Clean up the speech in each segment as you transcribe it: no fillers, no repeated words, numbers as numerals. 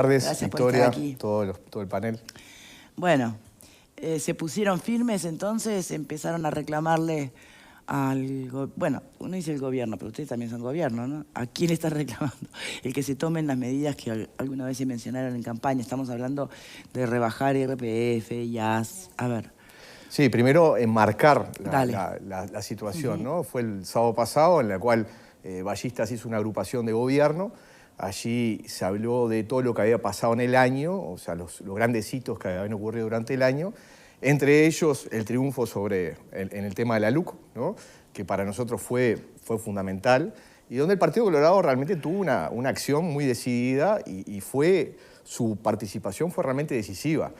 Buenas tardes, Gracias por estar Victoria, aquí. todo el panel. Bueno, se pusieron firmes, entonces empezaron a reclamarle bueno, uno dice el gobierno, pero ustedes también son gobierno, ¿no? ¿A quién está reclamando? El que se tomen las medidas que alguna vez se mencionaron en campaña. Estamos hablando de rebajar IRPF, IAS. A ver. Sí, primero enmarcar Dale. la situación, ¿no? Fue el sábado pasado en la cual Ballistas hizo una agrupación de gobierno. Allí se habló de todo lo que había pasado en el año, o sea, los grandes hitos que habían ocurrido durante el año, entre ellos el triunfo en el tema de la LUC, ¿no? Que para nosotros fue fundamental, y donde el Partido Colorado realmente tuvo una acción muy decidida y su participación fue realmente decisiva.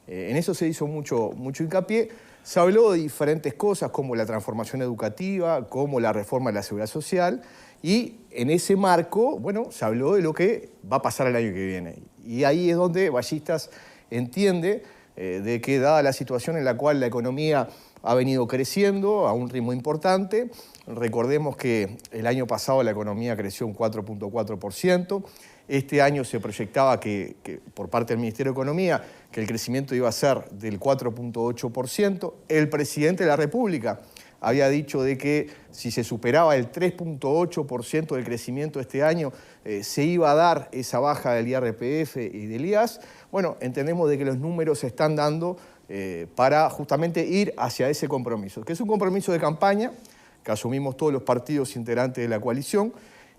En eso se hizo mucho hincapié. Se habló de diferentes cosas como la transformación educativa, como la reforma de la seguridad social, y en ese marco, bueno, se habló de lo que va a pasar el año que viene. Y ahí es donde Ballistas entiende de que, dada la situación en la cual la economía ha venido creciendo a un ritmo importante, recordemos que el año pasado la economía creció un 4.4%, este año se proyectaba que por parte del Ministerio de Economía que el crecimiento iba a ser del 4.8%, el presidente de la República había dicho de que si se superaba el 3.8% del crecimiento este año, se iba a dar esa baja del IRPF y del IAS. Bueno, entendemos de que los números se están dando para justamente ir hacia ese compromiso, que es un compromiso de campaña que asumimos todos los partidos integrantes de la coalición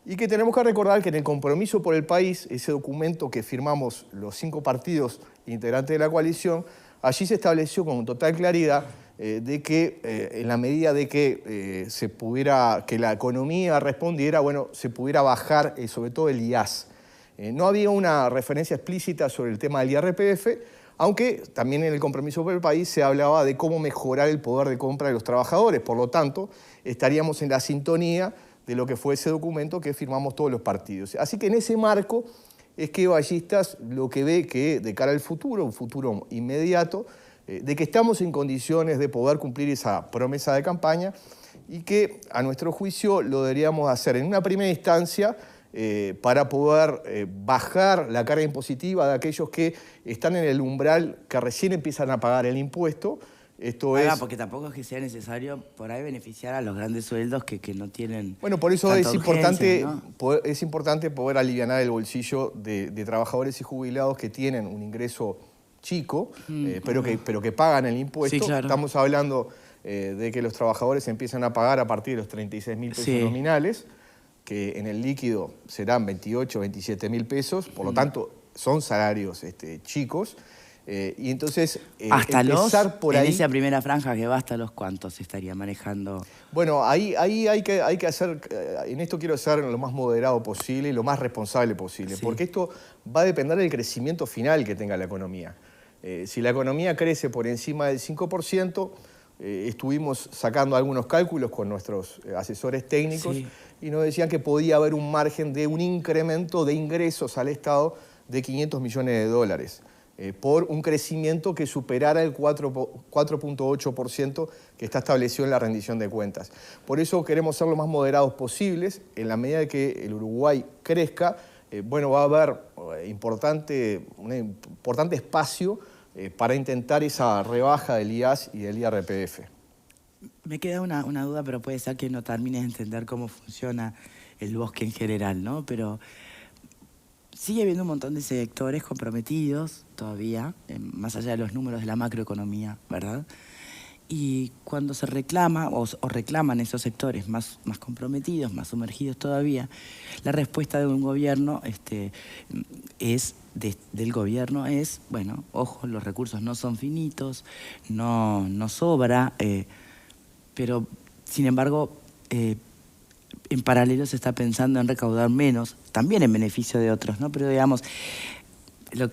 y que tenemos que recordar que en el compromiso por el país, ese documento que firmamos los 5 partidos integrantes de la coalición, allí se estableció con total claridad de que en la medida de que que la economía respondiera, bueno, se pudiera bajar sobre todo el IAS. No había una referencia explícita sobre el tema del IRPF, aunque también en el compromiso por el país se hablaba de cómo mejorar el poder de compra de los trabajadores. Por lo tanto, estaríamos en la sintonía de lo que fue ese documento que firmamos todos los partidos. Así que en ese marco es que Ballistas lo que ve que de cara al futuro, un futuro inmediato, de que estamos en condiciones de poder cumplir esa promesa de campaña y que a nuestro juicio lo deberíamos hacer en una primera instancia para poder bajar la carga impositiva de aquellos que están en el umbral, que recién empiezan a pagar el impuesto. Porque tampoco es que sea necesario por ahí beneficiar a los grandes sueldos que no tienen. Bueno, por eso es importante, ¿no? Es importante poder aliviar el bolsillo de trabajadores y jubilados que tienen un ingreso chico, pero que pagan el impuesto. Sí, claro. Estamos hablando de que los trabajadores empiezan a pagar a partir de los 36.000 pesos nominales, que en el líquido serán 28, 27.000 pesos, por lo tanto son salarios chicos. Y entonces hasta empezar por ahí. En esa primera franja que va, hasta los cuántos se estaría manejando. Bueno, ahí hay que hacer, en esto quiero ser lo más moderado posible y lo más responsable posible, porque esto va a depender del crecimiento final que tenga la economía. Si la economía crece por encima del 5%, estuvimos sacando algunos cálculos con nuestros asesores técnicos y nos decían que podía haber un margen de un incremento de ingresos al Estado de 500 millones de dólares. Por un crecimiento que superara el 4.8% que está establecido en la rendición de cuentas. Por eso queremos ser lo más moderados posibles. En la medida de que el Uruguay crezca, bueno, va a haber un importante espacio para intentar esa rebaja del IAS y del IRPF. Me queda una duda, pero puede ser que no termines de entender cómo funciona el bosque en general, ¿no? Pero sigue habiendo un montón de sectores comprometidos todavía, más allá de los números de la macroeconomía, ¿verdad? Y cuando se reclama o reclaman esos sectores más comprometidos, más sumergidos todavía, la respuesta de un gobierno del gobierno es, bueno, ojo, los recursos no son finitos, no sobra, pero sin embargo en paralelo se está pensando en recaudar menos, también en beneficio de otros, ¿no? Pero digamos, va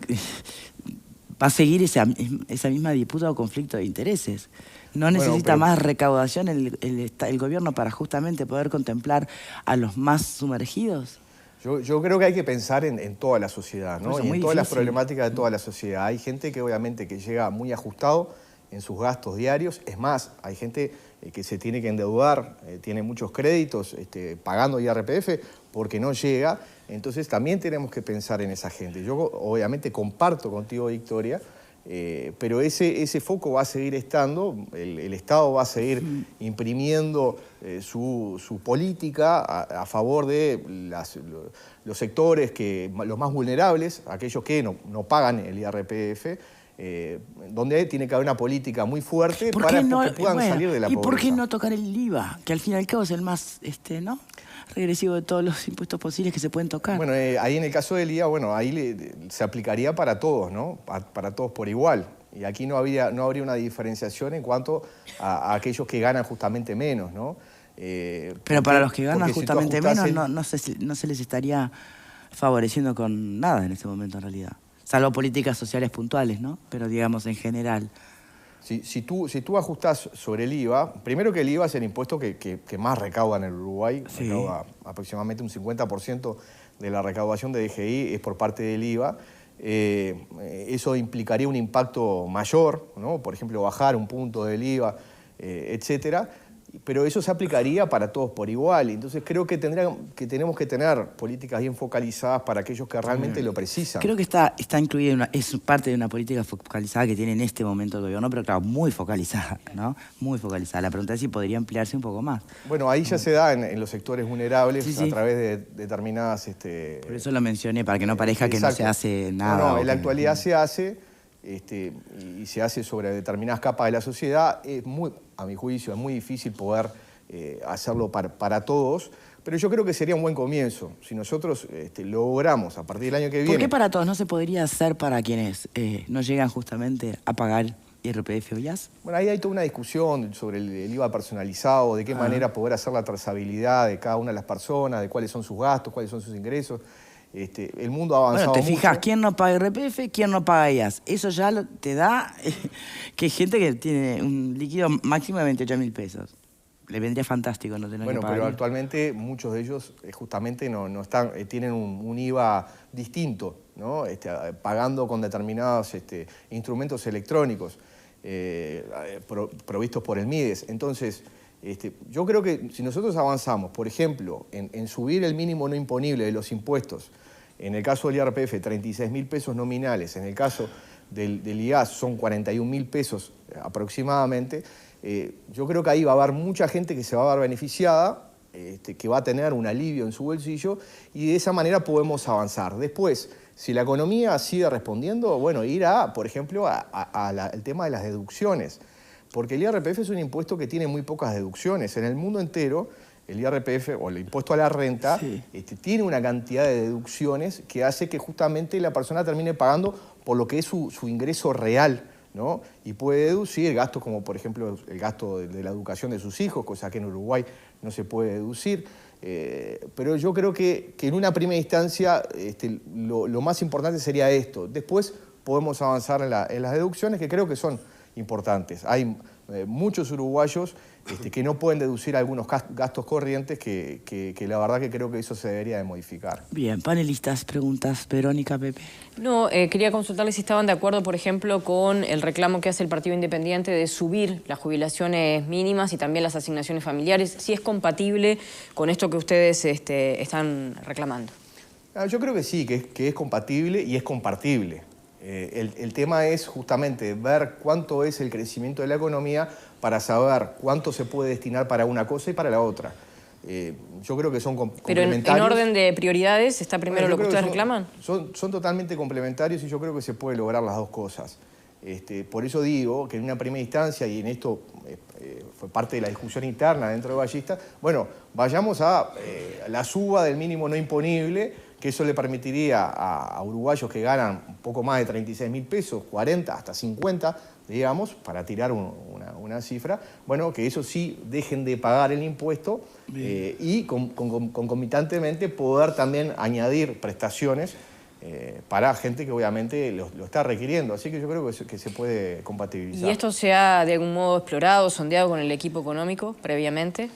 a seguir esa misma disputa o conflicto de intereses. No necesita más recaudación el gobierno para justamente poder contemplar a los más sumergidos. Yo creo que hay que pensar en toda la sociedad, ¿no? Y en todas las problemáticas de toda la sociedad. Hay gente que obviamente que llega muy ajustado en sus gastos diarios. Es más, hay gente que se tiene que endeudar, tiene muchos créditos pagando IRPF porque no llega. Entonces también tenemos que pensar en esa gente. Yo obviamente comparto contigo, Victoria, pero ese foco va a seguir estando, el Estado va a seguir imprimiendo su política a favor de los sectores los más vulnerables, aquellos que no pagan el IRPF, donde tiene que haber una política muy fuerte para que puedan salir de la pobreza. ¿Y por qué no tocar el IVA? Que al fin y al cabo es el más ¿no? regresivo de todos los impuestos posibles que se pueden tocar. Bueno, ahí en el caso del IVA, bueno, ahí se aplicaría para todos, ¿no? Para todos por igual. Y aquí no habría una diferenciación en cuanto a aquellos que ganan justamente menos, ¿no? Pero para los que ganan justamente menos no se les estaría favoreciendo con nada en este momento en realidad. Salvo políticas sociales puntuales, ¿no? Pero digamos en general. Si tú ajustás sobre el IVA, primero que el IVA es el impuesto que más recauda en el Uruguay, sí. Recauda aproximadamente un 50% de la recaudación de DGI es por parte del IVA. Eso implicaría un impacto mayor, ¿no? Por ejemplo, bajar un punto del IVA, etcétera. Pero eso se aplicaría para todos por igual. Entonces creo que tenemos que tener políticas bien focalizadas para aquellos que realmente lo precisan. Creo que está incluida, es parte de una política focalizada que tiene en este momento el gobierno, pero claro, muy focalizada, ¿no? Muy focalizada. La pregunta es si podría ampliarse un poco más. Bueno, ahí ya se da en los sectores vulnerables, sí. A través de determinadas... Por eso lo mencioné, para que no parezca que no se hace nada. No, en la actualidad se hace, y se hace sobre determinadas capas de la sociedad. A mi juicio, es muy difícil poder hacerlo para todos, pero yo creo que sería un buen comienzo. Si nosotros logramos, a partir del año que viene... ¿Por qué para todos no se podría hacer para quienes no llegan justamente a pagar IRPF o IAS? Bueno, ahí hay toda una discusión sobre el IVA personalizado, de qué manera poder hacer la trazabilidad de cada una de las personas, de cuáles son sus gastos, cuáles son sus ingresos. El mundo ha avanzado mucho. Bueno, te fijas, ¿quién no paga IRPF, quién no paga IAS? Eso ya te da que hay gente que tiene un líquido máximo de 28.000 pesos. Le vendría fantástico no tener que pagar. Bueno, pero actualmente muchos de ellos justamente no están, tienen un IVA distinto, ¿no? Pagando con determinados instrumentos electrónicos provistos por el MIDES. Entonces, yo creo que si nosotros avanzamos, por ejemplo, en subir el mínimo no imponible de los impuestos, en el caso del IRPF, 36.000 pesos nominales, en el caso del IAS son 41.000 pesos aproximadamente, yo creo que ahí va a haber mucha gente que se va a ver beneficiada, que va a tener un alivio en su bolsillo, y de esa manera podemos avanzar. Después, si la economía sigue respondiendo, bueno, ir por ejemplo, al tema de las deducciones, porque el IRPF es un impuesto que tiene muy pocas deducciones. En el mundo entero, el IRPF, o el impuesto a la renta, sí. Tiene una cantidad de deducciones que hace que justamente la persona termine pagando por lo que es su ingreso real, ¿no? Y puede deducir gastos como, por ejemplo, el gasto de la educación de sus hijos, cosa que en Uruguay no se puede deducir. Pero yo creo que en una primera instancia lo más importante sería esto. Después podemos avanzar en las deducciones, que creo que son importantes. Hay muchos uruguayos que no pueden deducir algunos gastos corrientes que la verdad que creo que eso se debería de modificar. Bien, panelistas, preguntas. Verónica, Pepe. No, quería consultarles si estaban de acuerdo, por ejemplo, con el reclamo que hace el Partido Independiente de subir las jubilaciones mínimas y también las asignaciones familiares, si es compatible con esto que ustedes están reclamando. Yo creo que sí, que es compatible y es compartible. El tema es justamente ver cuánto es el crecimiento de la economía para saber cuánto se puede destinar para una cosa y para la otra. Yo creo que son complementarios. Pero en orden de prioridades, ¿está primero lo que ustedes reclaman? Son totalmente complementarios y yo creo que se puede lograr las dos cosas. Por eso digo que en una primera instancia, y en esto fue parte de la discusión interna dentro de Ballista, bueno, vayamos a la suba del mínimo no imponible, que eso le permitiría a uruguayos que ganan un poco más de 36.000 pesos, 40, hasta 50, digamos, para tirar una cifra, bueno, que eso sí dejen de pagar el impuesto y concomitantemente poder también añadir prestaciones para gente que obviamente lo está requiriendo. Así que yo creo que se puede compatibilizar. ¿Y esto se ha de algún modo explorado, sondeado con el equipo económico previamente?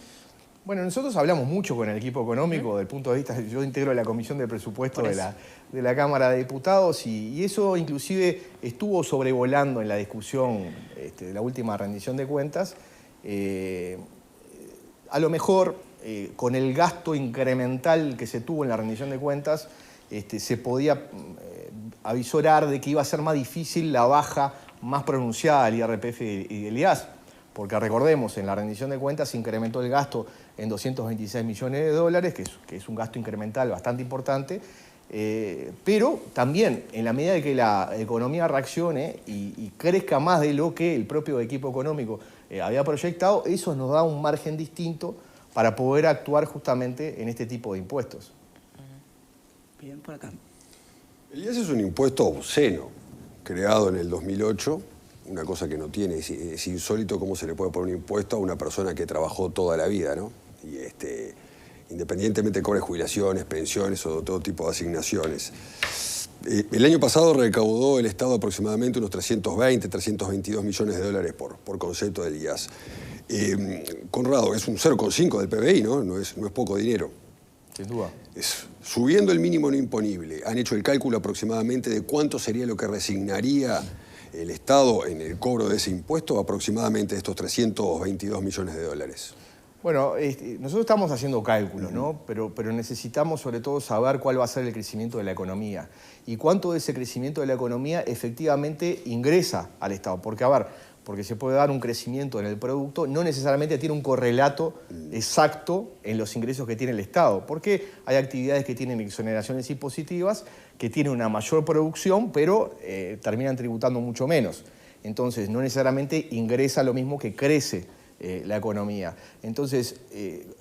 Bueno, nosotros hablamos mucho con el equipo económico desde el punto de vista, yo integro la Comisión de Presupuesto de la Cámara de Diputados y eso inclusive estuvo sobrevolando en la discusión de la última rendición de cuentas. A lo mejor, con el gasto incremental que se tuvo en la rendición de cuentas, se podía avisorar de que iba a ser más difícil la baja más pronunciada del IRPF y del IAS, porque recordemos, en la rendición de cuentas se incrementó el gasto en 226 millones de dólares, que es un gasto incremental bastante importante, pero también en la medida de que la economía reaccione y crezca más de lo que el propio equipo económico había proyectado, eso nos da un margen distinto para poder actuar justamente en este tipo de impuestos. Bien, por acá. El IAS es un impuesto obsceno, creado en el 2008, una cosa que no tiene, es insólito cómo se le puede poner un impuesto a una persona que trabajó toda la vida, ¿no? Y independientemente cobre jubilaciones, pensiones o todo tipo de asignaciones. El año pasado recaudó el Estado aproximadamente unos 320, 322 millones de dólares por concepto del IAS. Conrado, es un 0,5 del PBI, ¿no? No es poco dinero. Sin duda. Subiendo el mínimo no imponible, han hecho el cálculo aproximadamente de cuánto sería lo que resignaría el Estado en el cobro de ese impuesto, aproximadamente estos 322 millones de dólares. Bueno, nosotros estamos haciendo cálculos, ¿no? Pero necesitamos sobre todo saber cuál va a ser el crecimiento de la economía y cuánto de ese crecimiento de la economía efectivamente ingresa al Estado. Porque, a ver, porque se puede dar un crecimiento en el producto, no necesariamente tiene un correlato exacto en los ingresos que tiene el Estado, porque hay actividades que tienen exoneraciones impositivas, que tienen una mayor producción, pero terminan tributando mucho menos. Entonces, no necesariamente ingresa lo mismo que crece la economía. Entonces,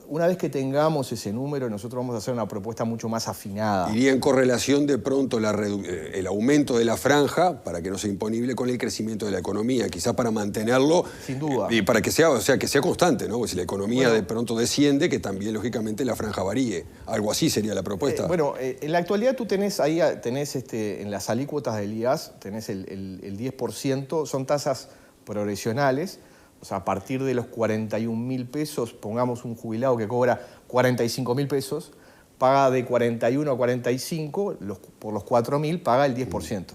una vez que tengamos ese número, nosotros vamos a hacer una propuesta mucho más afinada. Iría en correlación de pronto el aumento de la franja, para que no sea imponible, con el crecimiento de la economía, quizás para mantenerlo. Sin duda. Y para que sea, que sea constante, ¿no? Porque si la economía de pronto desciende, que también, lógicamente, la franja varíe. Algo así sería la propuesta. En la actualidad tú tenés ahí, en las alícuotas del IAS, tenés el 10%, son tasas progresionales. O sea, a partir de los 41.000 pesos, pongamos un jubilado que cobra 45.000 pesos, paga de 41 a 45, por los 4.000 paga el 10%,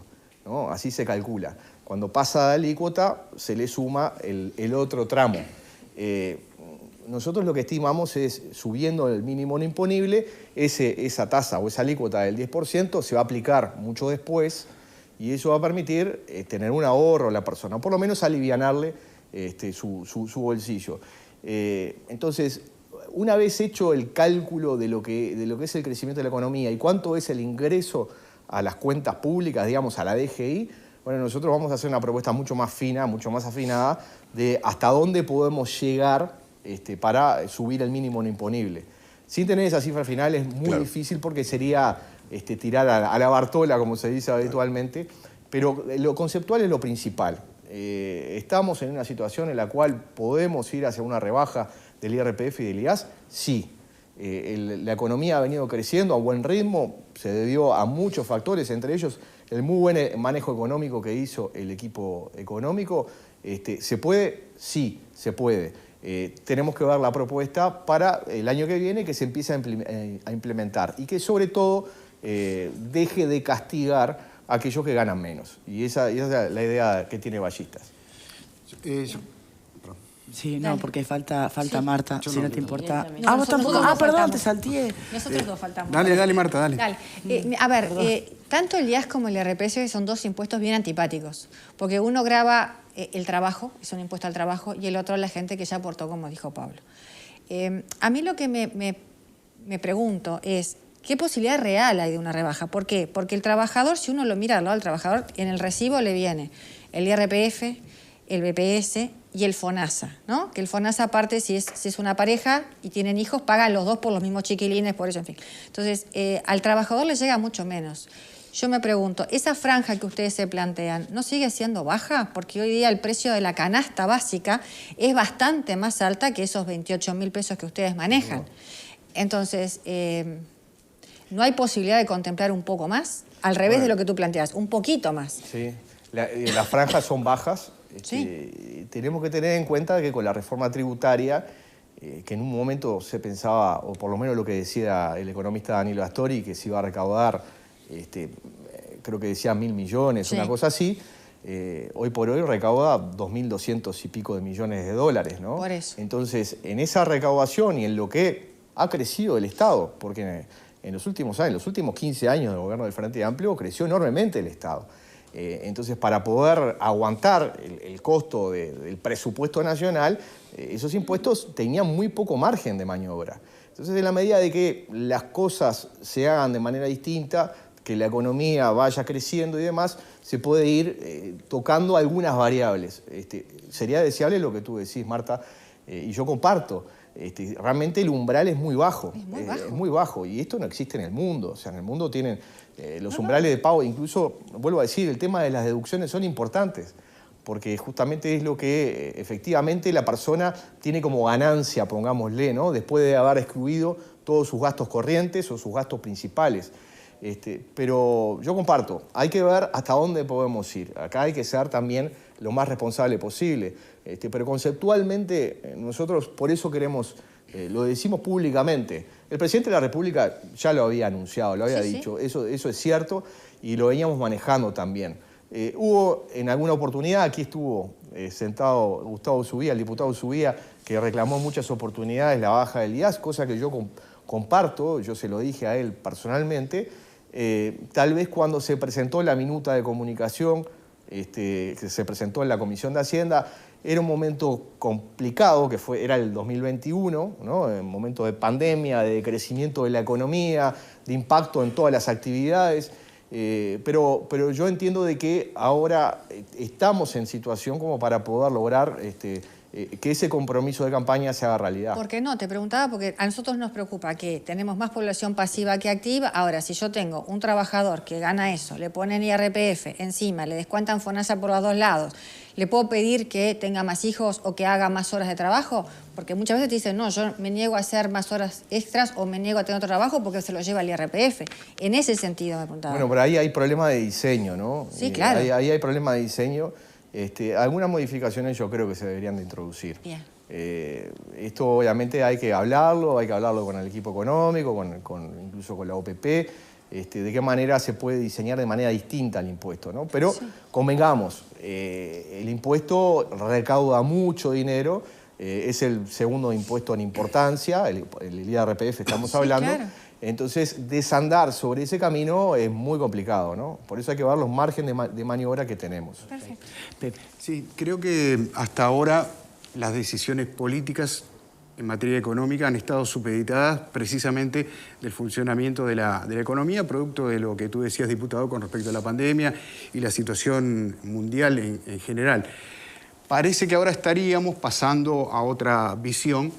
¿no? Así se calcula. Cuando pasa de alícuota, se le suma el otro tramo. Nosotros lo que estimamos es, subiendo el mínimo no imponible, esa tasa o esa alícuota del 10% se va a aplicar mucho después y eso va a permitir tener un ahorro a la persona, o por lo menos alivianarle su bolsillo. Entonces, una vez hecho el cálculo de lo que es el crecimiento de la economía y cuánto es el ingreso a las cuentas públicas, digamos, a la DGI, bueno, nosotros vamos a hacer una propuesta mucho más fina, mucho más afinada, de hasta dónde podemos llegar para subir el mínimo no imponible. Sin tener esa cifra final es muy difícil porque sería tirar a la Bartola, como se dice habitualmente, pero lo conceptual es lo principal. ¿Estamos en una situación en la cual podemos ir hacia una rebaja del IRPF y del IAS? Sí. La economía ha venido creciendo a buen ritmo, se debió a muchos factores, entre ellos el muy buen manejo económico que hizo el equipo económico. ¿Se puede? Sí, se puede. Tenemos que ver la propuesta para el año que viene, que se empiece a implementar y que sobre todo deje de castigar a aquellos que ganan menos. Y esa es la idea que tiene Ballistas. Sí, no, porque falta Marta, si no te importa. No, Vos tampoco. nosotros Perdón, faltamos. te salteé. Nosotros dos faltamos. Dale, Marta, dale. A ver, tanto el IAS como el IRPF son dos impuestos bien antipáticos, porque uno grava el trabajo, es un impuesto al trabajo, y el otro la gente que ya aportó, como dijo Pablo. A mí lo que me pregunto es, ¿qué posibilidad real hay de una rebaja? ¿Por qué? Porque el trabajador, si uno lo mira al lado del trabajador, en el recibo le viene el IRPF, el BPS y el FONASA, ¿no? Que el FONASA, aparte, si es una pareja y tienen hijos, pagan los dos por los mismos chiquilines, por eso, en fin. Entonces, al trabajador le llega mucho menos. Yo me pregunto, ¿esa franja que ustedes se plantean no sigue siendo baja? Porque hoy día el precio de la canasta básica es bastante más alta que esos 28.000 pesos que ustedes manejan. Entonces, ¿no hay posibilidad de contemplar un poco más? Al revés de lo que tú planteas, un poquito más. Sí, las franjas son bajas. Sí. Tenemos que tener en cuenta que con la reforma tributaria, que en un momento se pensaba, o por lo menos lo que decía el economista Danilo Astori, que se iba a recaudar, creo que decía 1.000 millones, Sí. una cosa así, hoy por hoy recauda 2.200 y pico de millones de dólares, ¿no? Por eso. Entonces, en esa recaudación y en lo que ha crecido el Estado, porque en los últimos años, los últimos 15 años del gobierno del Frente Amplio, creció enormemente el Estado. Entonces, para poder aguantar el costo del presupuesto nacional, esos impuestos tenían muy poco margen de maniobra. Entonces, en la medida de que las cosas se hagan de manera distinta, que la economía vaya creciendo y demás, se puede ir tocando algunas variables. Sería deseable lo que tú decís, Marta, y yo comparto. Realmente el umbral es muy bajo. Es muy bajo. Y esto no existe en el mundo. O sea, en el mundo tienen los umbrales de pago. Incluso, vuelvo a decir, el tema de las deducciones son importantes. Porque justamente es lo que efectivamente la persona tiene como ganancia, pongámosle, ¿no? Después de haber excluido todos sus gastos corrientes o sus gastos principales. Pero yo comparto, hay que ver hasta dónde podemos ir. Acá hay que ser también lo más responsable posible. Pero conceptualmente nosotros por eso queremos, lo decimos públicamente. El presidente de la República ya lo había anunciado, lo había dicho. Sí. Eso es cierto y lo veníamos manejando también. Hubo en alguna oportunidad, aquí estuvo sentado Gustavo Usubía, el diputado Usubía, que reclamó muchas oportunidades la baja del IAS, cosa que yo comparto, yo se lo dije a él personalmente. Tal vez cuando se presentó la minuta de comunicación, que se presentó en la Comisión de Hacienda, era un momento complicado, era el 2021, ¿no? Un momento de pandemia, de crecimiento de la economía, de impacto en todas las actividades. Pero yo entiendo de que ahora estamos en situación como para poder lograr que ese compromiso de campaña se haga realidad. ¿Por qué no? Te preguntaba porque a nosotros nos preocupa que tenemos más población pasiva que activa. Ahora, si yo tengo un trabajador que gana eso, le ponen IRPF encima, le descuentan FONASA por los dos lados, ¿le puedo pedir que tenga más hijos o que haga más horas de trabajo? Porque muchas veces te dicen, no, yo me niego a hacer más horas extras o me niego a tener otro trabajo porque se lo lleva el IRPF. En ese sentido me preguntaba. Bueno, pero ahí hay problema de diseño, ¿no? Sí, claro. Ahí hay problema de diseño. Algunas modificaciones yo creo que se deberían de introducir. Bien. Esto obviamente hay que hablarlo con el equipo económico, incluso con la OPP, de qué manera se puede diseñar de manera distinta el impuesto, ¿no? Pero convengamos, el impuesto recauda mucho dinero, es el segundo impuesto en importancia, el IRPF estamos hablando. Claro. Entonces, desandar sobre ese camino es muy complicado, ¿no? Por eso hay que ver los márgenes de maniobra que tenemos. Perfecto. Sí, creo que hasta ahora las decisiones políticas en materia económica han estado supeditadas precisamente del funcionamiento de la economía, producto de lo que tú decías, diputado, con respecto a la pandemia y la situación mundial en general. Parece que ahora estaríamos pasando a otra visión,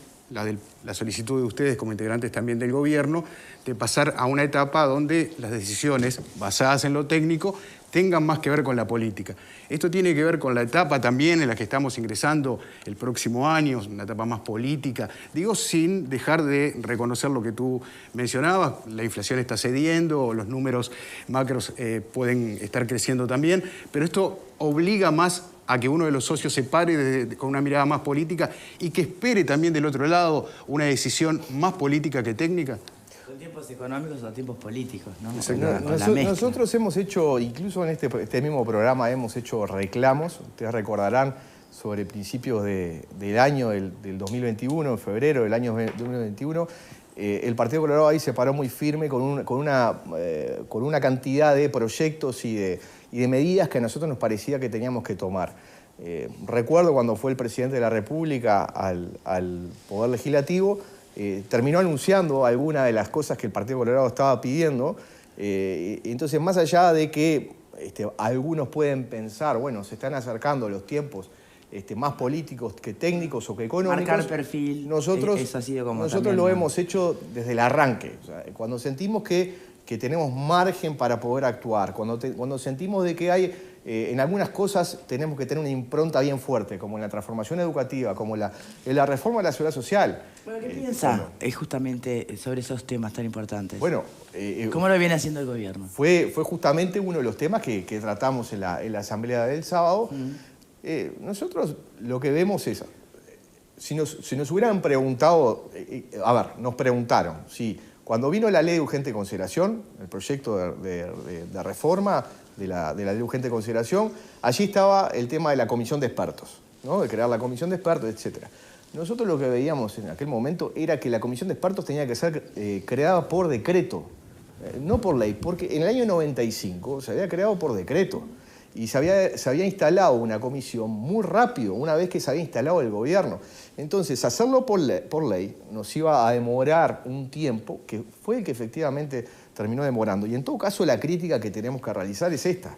la solicitud de ustedes como integrantes también del gobierno, de pasar a una etapa donde las decisiones basadas en lo técnico tengan más que ver con la política. Esto tiene que ver con la etapa también en la que estamos ingresando el próximo año, una etapa más política. Digo, sin dejar de reconocer lo que tú mencionabas, la inflación está cediendo, los números macros pueden estar creciendo también, pero esto obliga más a que uno de los socios se pare con una mirada más política y que espere también del otro lado una decisión más política que técnica. Son tiempos económicos o tiempos políticos, ¿no? Nosotros hemos hecho, incluso en este mismo programa, hemos hecho reclamos, ustedes recordarán, sobre principios del año del 2021, en febrero del año 2021, el Partido Colorado ahí se paró muy firme con una cantidad de proyectos y de medidas que a nosotros nos parecía que teníamos que tomar. Recuerdo cuando fue el presidente de la República al Poder Legislativo, terminó anunciando algunas de las cosas que el Partido Colorado estaba pidiendo. Entonces, más allá de que algunos pueden pensar, bueno, se están acercando los tiempos más políticos que técnicos o que económicos. Marcar perfil, nosotros eso ha sido como nosotros lo hemos hecho desde el arranque. O sea, cuando sentimos que tenemos margen para poder actuar, cuando sentimos de que hay, en algunas cosas tenemos que tener una impronta bien fuerte, como en la transformación educativa, como en la reforma de la seguridad social. Bueno, ¿qué piensa justamente sobre esos temas tan importantes? Bueno, ¿cómo lo viene haciendo el gobierno? Fue justamente uno de los temas que tratamos en la asamblea del sábado. Nosotros lo que vemos es, si nos hubieran preguntado, nos preguntaron, si cuando vino la ley de urgente consideración, el proyecto de reforma, de la ley urgente de consideración, allí estaba el tema de la comisión de expertos, ¿no? De crear la comisión de expertos, etc. Nosotros lo que veíamos en aquel momento era que la comisión de expertos tenía que ser creada por decreto, no por ley, porque en el año 95 se había creado por decreto y se había instalado una comisión muy rápido, una vez que se había instalado el gobierno. Entonces, hacerlo por ley nos iba a demorar un tiempo, que fue el que efectivamente terminó demorando. Y en todo caso, la crítica que tenemos que realizar es esta,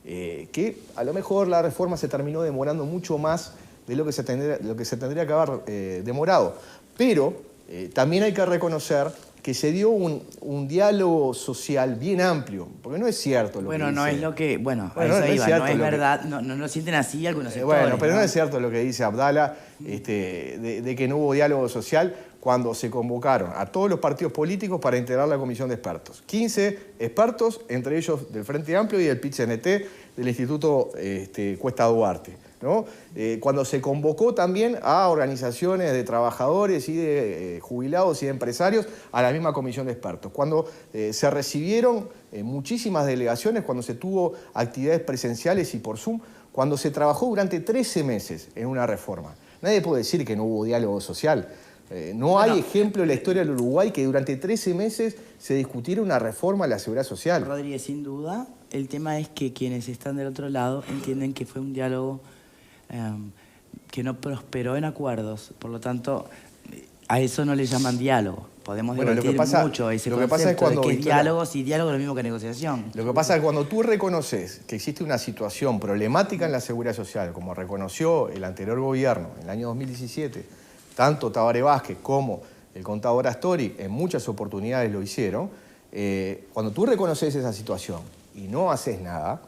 que a lo mejor la reforma se terminó demorando mucho más de lo que se tendría que haber demorado. Pero también hay que reconocer que se dio un diálogo social bien amplio, porque no es cierto lo que dice... No es lo que... Bueno, no es verdad, no lo sienten así algunos sectores. Bueno, pero no es cierto lo que dice Abdala, de que no hubo diálogo social cuando se convocaron a todos los partidos políticos para integrar la comisión de expertos. 15 expertos, entre ellos del Frente Amplio y del PIT-CNT, del Instituto Cuesta Duarte, ¿no? Cuando se convocó también a organizaciones de trabajadores y de jubilados y de empresarios a la misma comisión de expertos. Cuando se recibieron muchísimas delegaciones, cuando se tuvo actividades presenciales y por Zoom, cuando se trabajó durante 13 meses en una reforma. Nadie puede decir que no hubo diálogo social. No hay ejemplo en la historia del Uruguay que durante 13 meses se discutiera una reforma a la seguridad social. Rodríguez, sin duda, el tema es que quienes están del otro lado entienden que fue un diálogo que no prosperó en acuerdos. Por lo tanto, a eso no le llaman diálogo. Podemos debatir mucho ese concepto de que es diálogo, si diálogo es lo mismo que negociación. Lo que pasa es que cuando tú reconoces que existe una situación problemática en la seguridad social, como reconoció el anterior gobierno en el año 2017, tanto Tabaré Vázquez como el contador Astori en muchas oportunidades lo hicieron, cuando tú reconoces esa situación y no haces nada,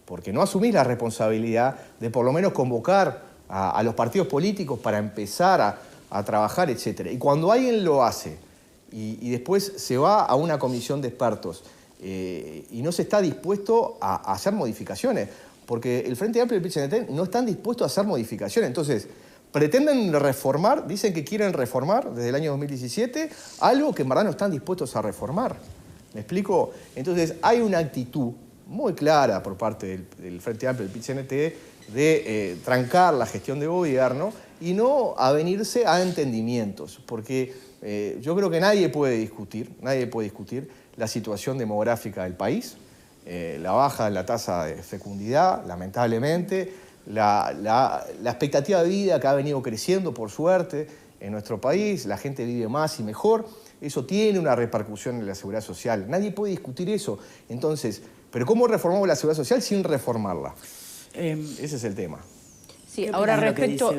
porque no asumís la responsabilidad de por lo menos convocar a los partidos políticos para empezar a trabajar, etc. Y cuando alguien lo hace y después se va a una comisión de expertos y no se está dispuesto a hacer modificaciones, porque el Frente Amplio y el PIT-CNT no están dispuestos a hacer modificaciones. Entonces, pretenden reformar, dicen que quieren reformar desde el año 2017, algo que en verdad no están dispuestos a reformar. ¿Me explico? Entonces, hay una actitud muy clara por parte del Frente Amplio y del PIT-CNT de trancar la gestión de gobierno y no avenirse a entendimientos, porque yo creo que nadie puede discutir la situación demográfica del país, la baja de la tasa de fecundidad, lamentablemente, la expectativa de vida que ha venido creciendo, por suerte, en nuestro país, la gente vive más y mejor, eso tiene una repercusión en la seguridad social. Nadie puede discutir eso. Entonces, ¿pero cómo reformamos la seguridad social sin reformarla? Ese es el tema. Sí, ahora respecto...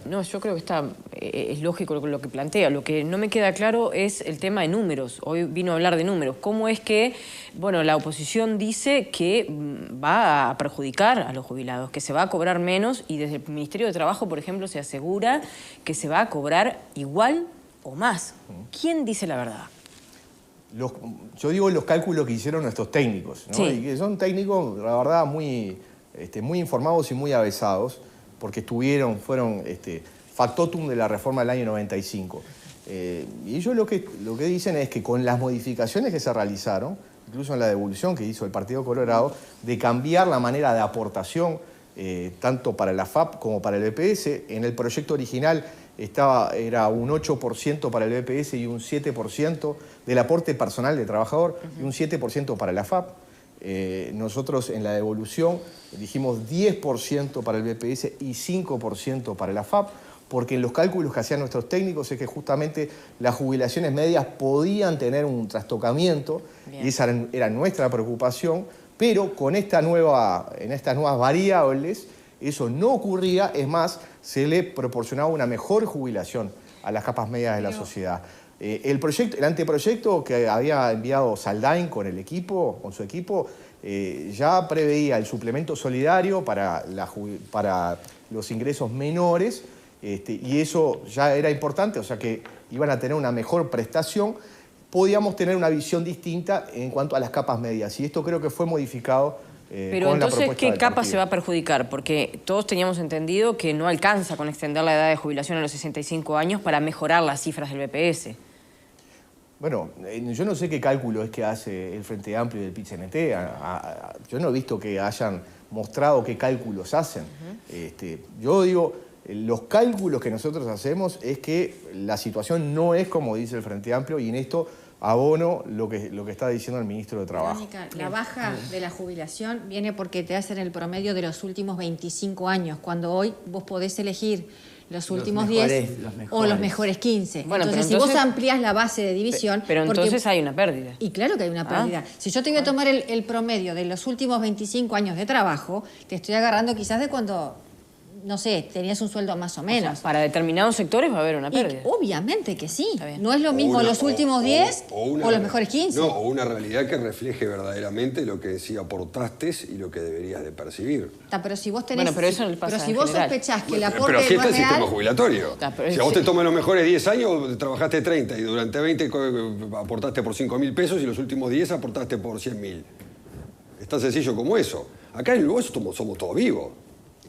no, yo creo que es lógico lo que plantea. Lo que no me queda claro es el tema de números. Hoy vino a hablar de números. ¿Cómo es que, bueno, la oposición dice que va a perjudicar a los jubilados, que se va a cobrar menos y desde el Ministerio de Trabajo, por ejemplo, se asegura que se va a cobrar igual o más? ¿Quién dice la verdad? Yo digo los cálculos que hicieron nuestros técnicos, ¿no? Sí. Y que son técnicos, la verdad, muy informados y muy avesados, porque fueron factotum de la reforma del año 95. Y ellos lo que dicen es que con las modificaciones que se realizaron, incluso en la devolución que hizo el Partido Colorado, de cambiar la manera de aportación, tanto para la FAP como para el BPS, en el proyecto original era un 8% para el BPS y un 7% del aporte personal de trabajador y un 7% para la FAP. Nosotros en la devolución dijimos 10% para el BPS y 5% para la FAP, porque en los cálculos que hacían nuestros técnicos es que justamente las jubilaciones medias podían tener un trastocamiento. Bien. Y esa era nuestra preocupación, pero en estas nuevas variables eso no ocurría, es más, se le proporcionaba una mejor jubilación a las capas medias de la sociedad. El anteproyecto que había enviado Saldain con su equipo, ya preveía el suplemento solidario para los ingresos menores, y eso ya era importante, o sea que iban a tener una mejor prestación. Podíamos tener una visión distinta en cuanto a las capas medias, y esto creo que fue modificado. Pero entonces, ¿qué capa se va a perjudicar? Porque todos teníamos entendido que no alcanza con extender la edad de jubilación a los 65 años para mejorar las cifras del BPS. Bueno, yo no sé qué cálculo es que hace el Frente Amplio y el PIT-CNT. Yo no he visto que hayan mostrado qué cálculos hacen. Yo digo, los cálculos que nosotros hacemos es que la situación no es como dice el Frente Amplio, y en esto abono lo que está diciendo el ministro de Trabajo. Verónica, la baja de la jubilación viene porque te hacen el promedio de los últimos 25 años, cuando hoy vos podés elegir los últimos 10 o los mejores 15. Bueno, entonces, si vos amplías la base de división... Pero entonces hay una pérdida. Y claro que hay una pérdida. Si yo te voy a tomar el promedio de los últimos 25 años de trabajo, te estoy agarrando quizás de cuando... no sé, tenías un sueldo más o menos. O sea, para determinados sectores va a haber una pérdida. Obviamente que sí. No es lo mismo los últimos 10 o los mejores 15. No, o una realidad que refleje verdaderamente lo que sí aportaste y lo que deberías de percibir. Pero si vos tenés... Bueno, pero eso no pasa pero si en vos general. sospechás que el aporte Pero así está no el es real... sistema jubilatorio. Pero Si a vos te toman los mejores 10 años, trabajaste 30 y durante 20 aportaste por 5.000 pesos y los últimos 10 aportaste por 100.000. Es tan sencillo como eso. Acá en el negocio somos todos vivos.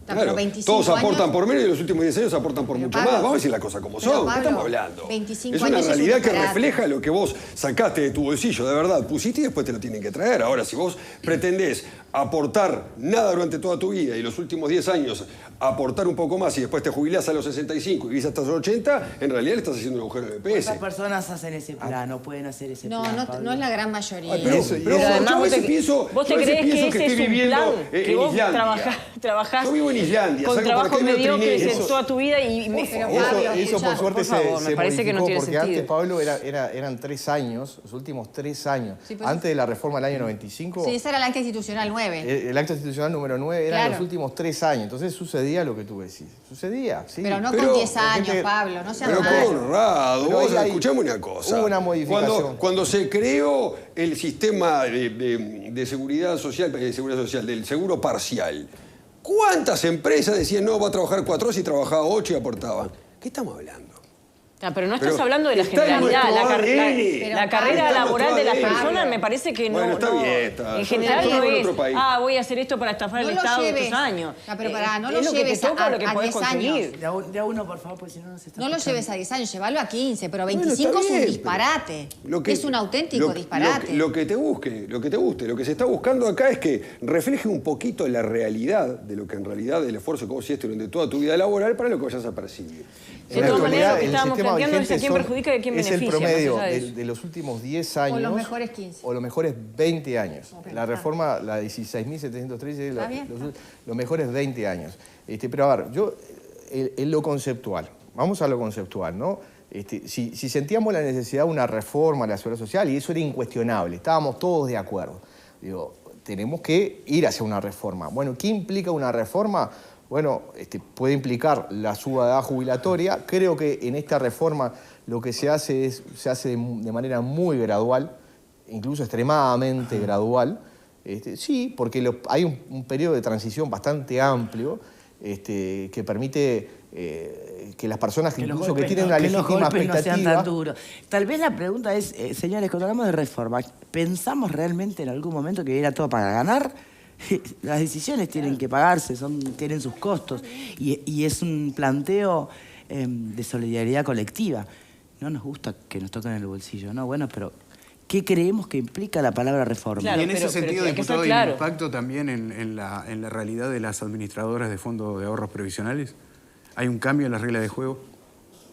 Claro, todos aportan por menos y los últimos 10 años aportan por mucho más. Vamos a decir las cosas como son. ¿Qué estamos hablando? 25 es una años realidad es que un refleja lo que vos sacaste de tu bolsillo, de verdad, pusiste y después te lo tienen que traer. Ahora, si vos pretendés aportar nada durante toda tu vida y los últimos 10 años aportar un poco más y después te jubilás a los 65 y vivís hasta los 80, en realidad le estás haciendo un agujero de EPS. ¿Cuántas personas hacen ese plan? No pueden hacer ese plan, No es la gran mayoría. Pero además yo a vos veces te, pienso, vos te yo a veces crees que pienso ese estoy es un viviendo plan, en que vos Islandia. trabajás Yo vivo en Islandia, con salgo por trabajos acá y no mediocres triné. en toda tu vida y Eso por suerte por favor, se me parece que no modificó, tiene porque sentido. antes, Pablo, eran 3 años, los últimos 3 años. Sí, pues antes de la reforma del año 95, Sí, esa era la acta institucional 9. el acta institucional número 9 eran Claro. los últimos 3 años. Entonces sucedía lo que tú decís. Sucedía, sí. Pero no Pero- con 10 años, gente- Pablo, no seas Pero malo. Conrado, Pero vos ahí escuchame una cosa. hubo una modificación. Cuando se creó el sistema de seguridad social, del seguro parcial, ¿cuántas empresas decían no, va a trabajar 4 horas y trabajaba 8 y aportaban? ¿Qué estamos hablando? Pero no estás Pero hablando de la está en generalidad. nuestro La ADN. carrera Está en laboral nuestro de las ADN. personas me parece que no. Bueno, está no- bien, está. En general Está no bien en es, otro país. voy a hacer esto para estafar No el lo Estado lleves. estos años. Pero pará, no lo es lo que lleves te toca a o lo que podés 10 años. conseguir. De a uno, por favor, porque si no se está No lo escuchando. lleves a 10 años, llévalo a 15, pero Bueno, 25 está es un bien, disparate. pero Es un auténtico disparate. Lo que te guste. Lo que se está buscando acá es que refleje un poquito la realidad de lo que en realidad el esfuerzo que vos hiciste durante toda tu vida laboral para lo que vayas a percibir. De todas maneras, lo que el estábamos sistema planteando es a vigente quién perjudica y a quién es beneficia. el promedio más allá de eso. de los últimos 10 años. O los mejores 15. O los mejores 20 años. Ok, La reforma, la 16.713, Está bien. los mejores 20 años. Pero a ver, yo, en lo conceptual, vamos a lo conceptual, ¿no? Si sentíamos la necesidad de una reforma a la seguridad social, y eso era incuestionable, estábamos todos de acuerdo. Digo, tenemos que ir hacia una reforma. Bueno, ¿qué implica una reforma? Bueno, puede implicar la suba de edad jubilatoria. Creo que en esta reforma lo que se hace de manera muy gradual, incluso extremadamente gradual. Sí, porque hay un periodo de transición bastante amplio que permite que las personas incluso que tienen una legítima los golpes expectativa... no sean tan duros. Tal vez la pregunta es, señores, cuando hablamos de reforma, ¿pensamos realmente en algún momento que era todo para ganar? Las decisiones tienen que pagarse, tienen sus costos, y es un planteo de solidaridad colectiva. No nos gusta que nos toquen el bolsillo, ¿no? Bueno, pero ¿qué creemos que implica la palabra reforma? Claro, y en ese pero sentido, hay que ser diputado, ¿hay claro. un impacto también en la realidad de las administradoras de fondos de ahorros previsionales? ¿Hay un cambio en las reglas de juego?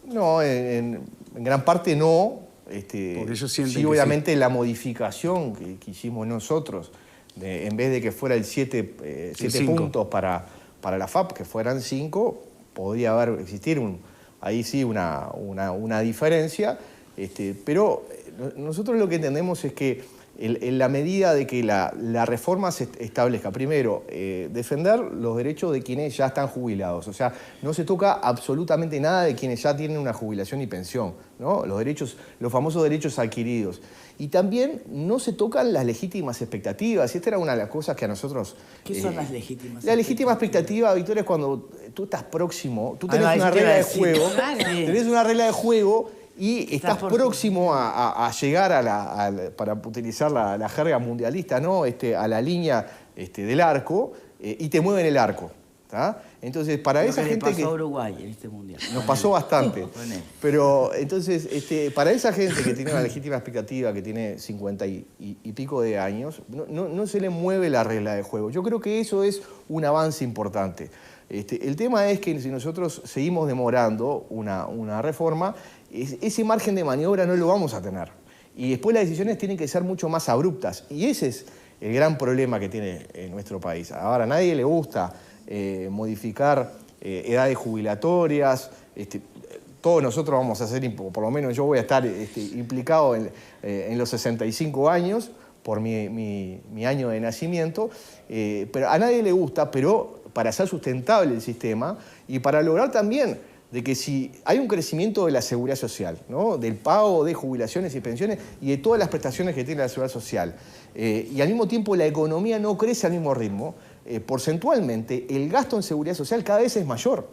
No, en gran parte no. Porque ellos sienten sí, que obviamente la modificación que hicimos nosotros, en vez de que fuera el 7 5. puntos para la FAP, que fueran 5, podría existir ahí sí una diferencia. Pero nosotros lo que entendemos es que en la medida de que la reforma se establezca, primero, defender los derechos de quienes ya están jubilados. O sea, no se toca absolutamente nada de quienes ya tienen una jubilación y pensión, ¿no? Los famosos derechos adquiridos. Y también no se tocan las legítimas expectativas. Y esta era una de las cosas que a nosotros... ¿Qué son las legítimas? La legítima expectativa, Victoria, es cuando tú estás próximo, tú tenés Ah, una eso te iba regla a de decir. juego, Claro. tenés una regla de juego y estás por- próximo a llegar para utilizar la jerga mundialista, ¿no? A la línea del arco, y te mueven el arco. ¿tá? Entonces, para esa gente que... pasó a Uruguay en este mundial. Nos pasó bastante. Pero, entonces, para esa gente que tiene una legítima expectativa, que tiene 50 y pico de años, no se le mueve la regla de juego. Yo creo que eso es un avance importante. El tema es que si nosotros seguimos demorando una reforma, ese margen de maniobra no lo vamos a tener. Y después las decisiones tienen que ser mucho más abruptas. Y ese es el gran problema que tiene nuestro país. Ahora, a nadie le gusta modificar edades jubilatorias. Todos nosotros vamos a hacer, por lo menos yo voy a estar implicado en los 65 años por mi año de nacimiento. Pero a nadie le gusta, pero para hacer sustentable el sistema y para lograr también de que si hay un crecimiento de la seguridad social, ¿no? Del pago de jubilaciones y pensiones y de todas las prestaciones que tiene la seguridad social, y al mismo tiempo la economía no crece al mismo ritmo, porcentualmente el gasto en seguridad social cada vez es mayor.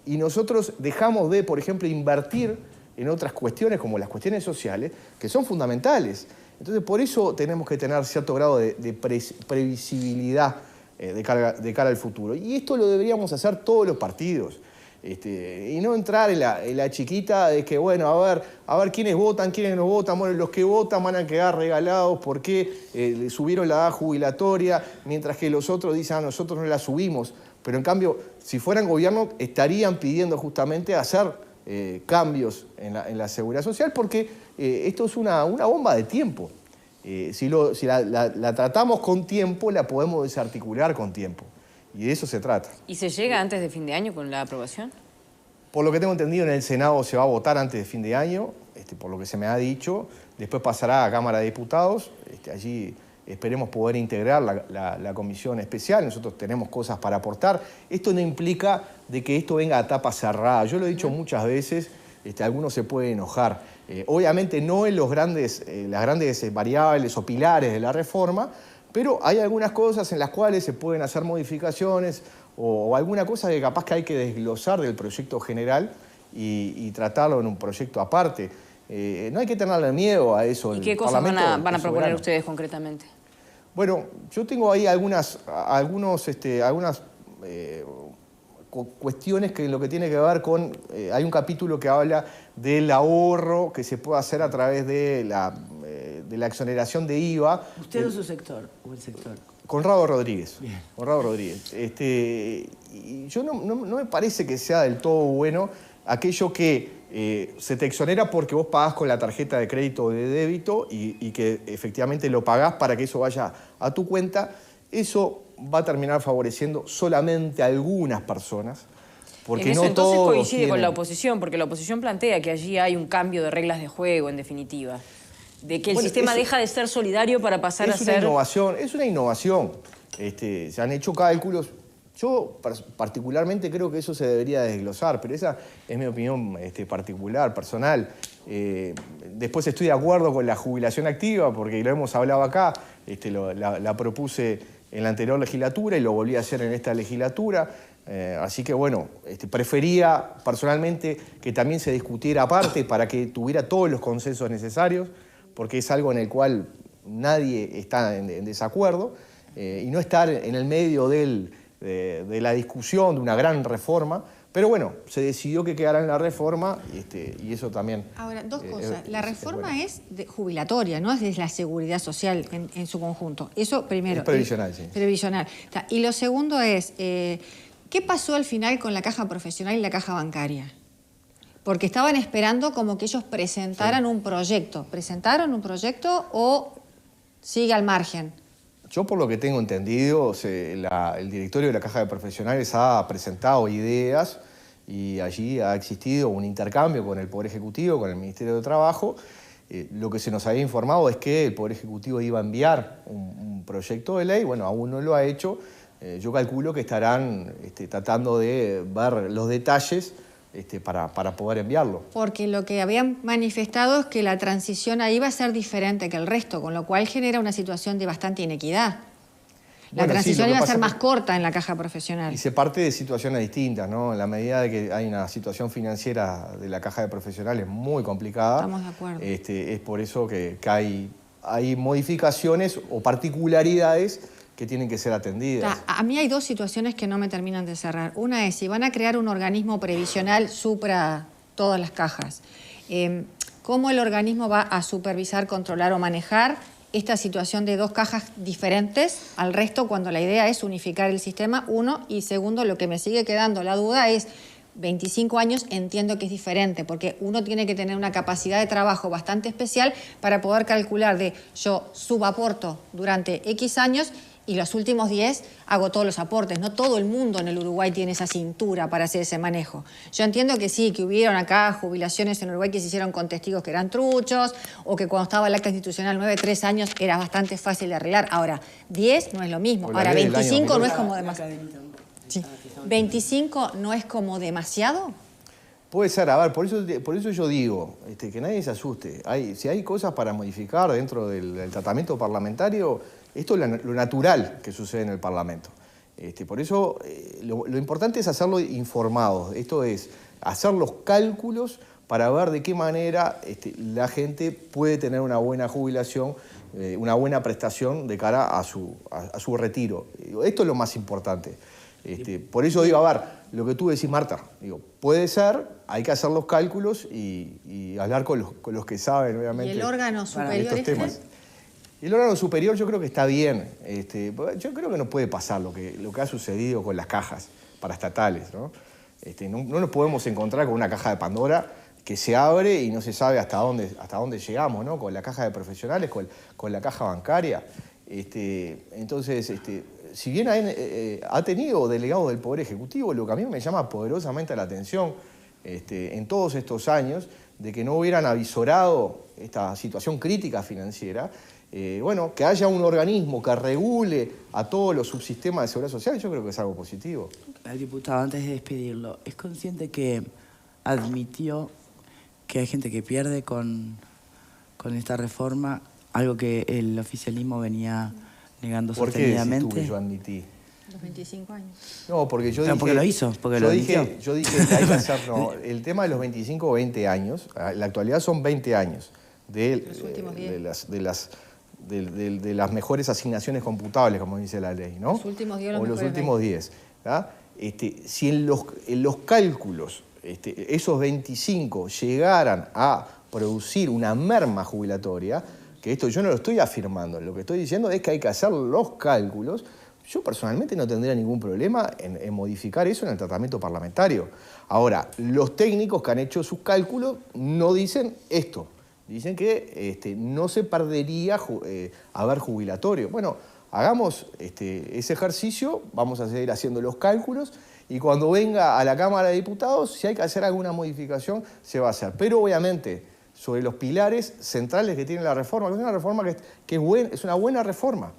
Y nosotros dejamos de, por ejemplo, invertir en otras cuestiones como las cuestiones sociales, que son fundamentales. Entonces, por eso tenemos que tener cierto grado de previsibilidad de cara al futuro. Y esto lo deberíamos hacer todos los partidos. Y no entrar en la chiquita de que, bueno, a ver quiénes votan, quiénes no votan. Bueno, los que votan van a quedar regalados porque le subieron la edad jubilatoria, mientras que los otros dicen, a nosotros no la subimos. Pero en cambio, si fueran gobierno, estarían pidiendo justamente hacer cambios en la seguridad social, porque esto es una bomba de tiempo. Si la tratamos con tiempo, la podemos desarticular con tiempo. Y de eso se trata. ¿Y se llega antes de fin de año con la aprobación? Por lo que tengo entendido, en el Senado se va a votar antes de fin de año, por lo que se me ha dicho. Después pasará a Cámara de Diputados. Allí esperemos poder integrar la comisión especial. Nosotros tenemos cosas para aportar. Esto no implica de que esto venga a tapa cerrada. Yo lo he dicho muchas veces, algunos se pueden enojar. Obviamente no en las grandes variables o pilares de la reforma, pero hay algunas cosas en las cuales se pueden hacer modificaciones o alguna cosa que capaz que hay que desglosar del proyecto general y tratarlo en un proyecto aparte. No hay que tenerle miedo a eso. ¿Y qué cosas van a proponer ustedes concretamente? Bueno, yo tengo ahí algunas cuestiones que lo que tiene que ver con... hay un capítulo que habla del ahorro que se puede hacer a través de la exoneración de IVA. ¿Usted o su sector? ¿O el sector? Conrado Rodríguez. Bien. Conrado Rodríguez. Y yo no me parece que sea del todo bueno aquello que se te exonera porque vos pagás con la tarjeta de crédito o de débito y que efectivamente lo pagás para que eso vaya a tu cuenta. Eso va a terminar favoreciendo solamente a algunas personas. Porque en eso no entonces todos coincide con tienen... la oposición, porque la oposición plantea que allí hay un cambio de reglas de juego, en definitiva. De que el sistema deja de ser solidario para pasar a ser... Es una innovación. Se han hecho cálculos. Yo particularmente creo que eso se debería desglosar, pero esa es mi opinión particular, personal. Después estoy de acuerdo con la jubilación activa, porque lo hemos hablado acá, la propuse en la anterior legislatura y lo volví a hacer en esta legislatura. Así que, bueno, prefería personalmente que también se discutiera aparte para que tuviera todos los consensos necesarios, porque es algo en el cual nadie está en desacuerdo, y no estar en el medio de la discusión de una gran reforma. Pero bueno, se decidió que quedara en la reforma y eso también... Ahora, dos cosas. La reforma es jubilatoria, no es de la seguridad social en su conjunto. Eso primero. Es previsional, sí. Previsional. Y lo segundo es, ¿qué pasó al final con la caja profesional y la caja bancaria? Porque estaban esperando como que ellos presentaran un proyecto. ¿Presentaron un proyecto o sigue al margen? Yo, por lo que tengo entendido, el directorio de la Caja de Profesionales ha presentado ideas y allí ha existido un intercambio con el Poder Ejecutivo, con el Ministerio de Trabajo. Lo que se nos había informado es que el Poder Ejecutivo iba a enviar un proyecto de ley. Bueno, aún no lo ha hecho. Yo calculo que estarán tratando de ver los detalles para poder enviarlo. Porque lo que habían manifestado es que la transición ahí va a ser diferente que el resto, con lo cual genera una situación de bastante inequidad. La transición iba a ser más corta en la caja profesional. Y se parte de situaciones distintas, ¿no? En la medida de que hay una situación financiera de la caja de profesionales muy complicada. Estamos de acuerdo. Es por eso que hay modificaciones o particularidades que tienen que ser atendidas. A mí hay dos situaciones que no me terminan de cerrar. Una es si van a crear un organismo previsional supra todas las cajas. ¿Cómo el organismo va a supervisar, controlar o manejar esta situación de dos cajas diferentes al resto cuando la idea es unificar el sistema? Uno, y segundo, lo que me sigue quedando la duda es 25 años, entiendo que es diferente, porque uno tiene que tener una capacidad de trabajo bastante especial para poder calcular de yo subaporto durante X años y los últimos 10 hago todos los aportes. No todo el mundo en el Uruguay tiene esa cintura para hacer ese manejo. Yo entiendo que sí, que hubieron acá jubilaciones en Uruguay que se hicieron con testigos que eran truchos, o que cuando estaba el acta institucional 9, 3 años era bastante fácil de arreglar. Ahora, 10 no es lo mismo. Ahora, 25 no es como demasiado. Sí. 25 no es como demasiado. Puede ser, a ver, por eso yo digo, que nadie se asuste. Si hay cosas para modificar dentro del tratamiento parlamentario, esto es lo natural que sucede en el Parlamento. Por eso lo importante es hacerlo informados. Esto es hacer los cálculos para ver de qué manera la gente puede tener una buena jubilación, una buena prestación de cara a su retiro. Esto es lo más importante. Por eso digo, a ver, lo que tú decís, Marta, puede ser, hay que hacer los cálculos y hablar con los que saben, obviamente. ¿Y el órgano superior estos temas. El órgano superior yo creo que está bien. Yo creo que no puede pasar lo que ha sucedido con las cajas paraestatales, ¿no? No nos podemos encontrar con una caja de Pandora que se abre y no se sabe hasta dónde llegamos, ¿no? Con la caja de profesionales, con la caja bancaria. Entonces, si bien ha tenido delegados del Poder Ejecutivo, lo que a mí me llama poderosamente la atención en todos estos años, de que no hubieran avisorado esta situación crítica financiera, que haya un organismo que regule a todos los subsistemas de seguridad social, yo creo que es algo positivo. El diputado, antes de despedirlo, ¿es consciente que admitió que hay gente que pierde con esta reforma, algo que el oficialismo venía negando sostenidamente? ¿Por qué decís tú que yo admití? Los 25 años. No, porque yo dije... Porque lo hizo, porque lo admitió. Yo dije que hay que hacer... No, el tema de los 25 o 20 años, en la actualidad son 20 años de las mejores asignaciones computables, como dice la ley, ¿no? Los últimos 10 o los últimos 10. Si en los cálculos esos 25 llegaran a producir una merma jubilatoria, que esto yo no lo estoy afirmando, lo que estoy diciendo es que hay que hacer los cálculos. Yo personalmente no tendría ningún problema en modificar eso en el tratamiento parlamentario. Ahora, los técnicos que han hecho sus cálculos no dicen esto. Dicen que no se perdería haber jubilatorio. Bueno, hagamos ese ejercicio, vamos a seguir haciendo los cálculos y cuando venga a la Cámara de Diputados, si hay que hacer alguna modificación, se va a hacer. Pero obviamente, sobre los pilares centrales que tiene la reforma, que es una reforma que es una buena reforma.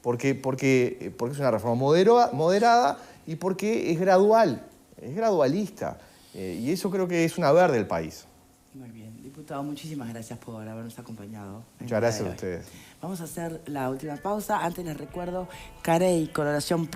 Porque es una reforma moderada y porque es gradual, es gradualista. Y eso creo que es una verde del país. Muy bien. Diputado, muchísimas gracias por habernos acompañado. Muchas gracias a ustedes. Vamos a hacer la última pausa. Antes les recuerdo, Carey, coloración